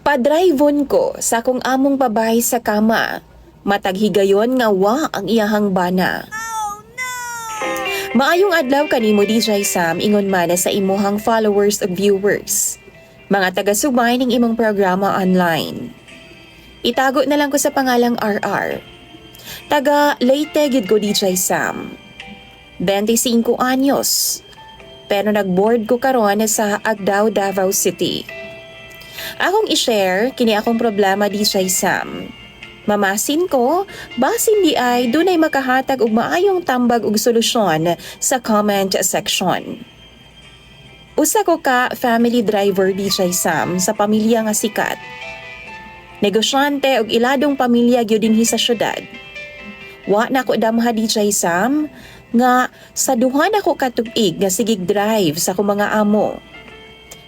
Padrayvon ko sa akong among babae sa kama. Matag higayon nga wa ang iyahang bana. Maayong adlaw kanimo DJ Sam ingon man sa imuhang followers ug viewers. Mga taga-subay ning imong programa online. Itago na lang ko sa pangalang RR. Taga Leyte gid ko DJ Sam. 25 anyos. Pero nagboard ko karon sa Agdao, Davao City. Akong i-share kini akong problema DJ Sam. Mamasin ko, basin di ay dunay makahatag og maayong tambag og solusyon sa comment section. Usa ko ka family driver DJ Sam sa pamilya nga sikat. Negosyante og iladong pamilya gyud dinhi sa syudad. Wa na ko damha DJ Sam nga sa duha na ko katug-ig nga sigig drive sa akong mga amo.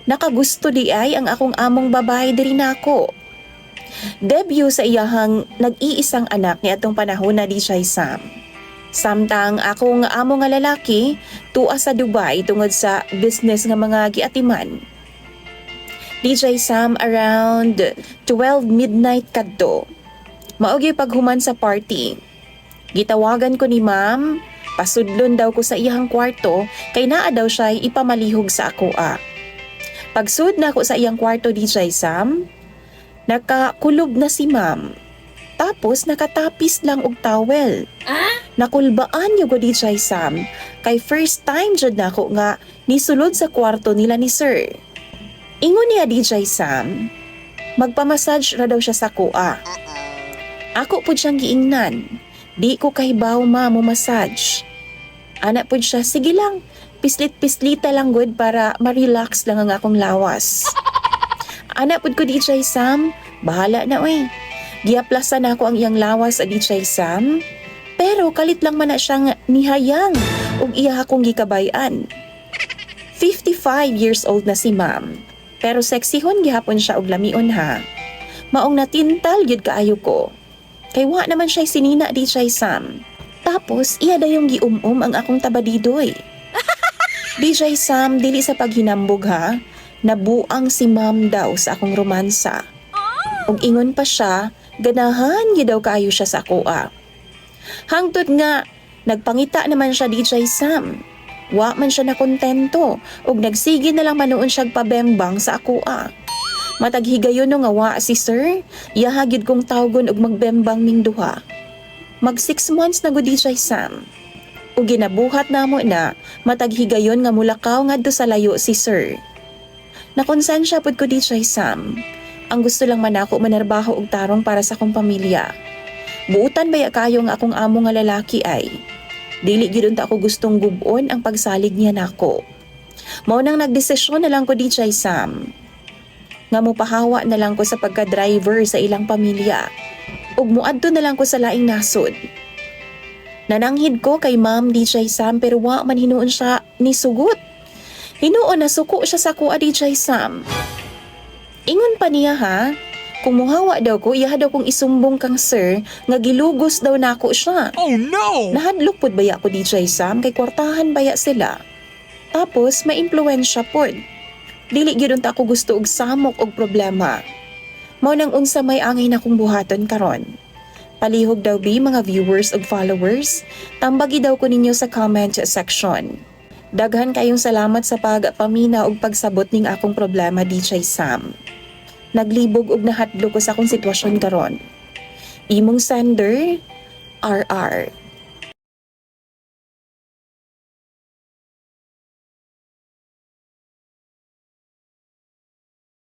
Nakagusto di ay ang akong among babae diri nako. Debut sa iyahang nag-iisang anak ni atong panahon na DJ Sam. Samtang akong amo nga lalaki tuwa sa Dubai tungod sa business nga mga giatiman. DJ Sam around 12 midnight kadto. Maogi paghuman sa party. Gitawagan ko ni ma'am, pasudlon daw ko sa iyahang kwarto kay naa daw siya ipamalihog sa akoa. Pagsud na ako sa iyang kwarto DJ Sam, nakakulob na si ma'am. Tapos nakatapis lang og towel. Nakulbaan yung ko DJ Sam kay first time jud na ako nga nisulod sa kwarto nila ni sir. Ingon niya DJ Sam, magpamassage ra daw siya sa kuha. Ako pud siyang giingnan. Di ko kahibaw mo massage. Anak pud siya, sige lang, pislit-pislita lang good para ma-relax lang ang akong lawas. Anak pud ko DJ Sam, bahala na oy. Giaplasan ako ang iyang lawas sa DJ Sam, pero kalit lang man na siyang nihayang ug iya akong gikabayan. 55 years old na si ma'am, pero seksihon gihapon siya og lamion ha. Maong natintal gyud kaayo ko. Kay wa naman siya sinina DJ Sam. Tapos iya dayong giumum ang akong tabadidoy. DJ Sam, dili sa paghinambog ha, nabuang si ma'am daw sa akong romansa. Ug ingon pa siya, ganahan gyud daw kaayo siya sa akoa. Hangtod nga, nagpangita naman siya DJ Sam. Wa man siya nakontento ug nagsige na lang manoon siya pabembang sa akoa. Matag higayon no nga wa si sir, iyahagid kong tawgon og magbembang ming duha. Mag 6 months na gud DJ Sam. Ug ginabuhat namo na matag higayon nga mulakaw ngadto sa layo si sir. Nakonsensya pud ko DJ Sam. Ang gusto lang man ako manarbaho og tarong para sa akong pamilya. Buutan baya kayo nga akong amo nga lalaki ay. Dili gyud unta ako gustong gubon ang pagsalig niya nako. Mao nang nagdesisyon na lang ko DJ Sam. Nga mopahawa na lang ko sa pagka-driver sa ilang pamilya. Ug muadto na lang ko sa laing nasod. Nananghid ko kay Ma'am DJ Sam pero wa man hinuon siya ni sugot. Hinuon na suko siya sa kuha DJ Sam. Ingon pa niya ha, kung muhawa daw ko, iya daw kong isumbong kang sir nga gilugos daw nako siya. Oh no! Nahadlok pud baya ko DJ Sam kay kwartahan baya sila. Tapos may impluwensya pod. Dili gyud unta ako gusto og samok og problema. Mao nang unsa may angay na kong buhaton karon. Palihog daw bi mga viewers ug followers, tambagi daw ko ninyo sa comment section. Daghan kayong salamat sa pagpamina ug pagsabot ning akong problema DJ Sam. Naglibog og nahadlok ko sa akong sitwasyon karon. Imong sender, RR.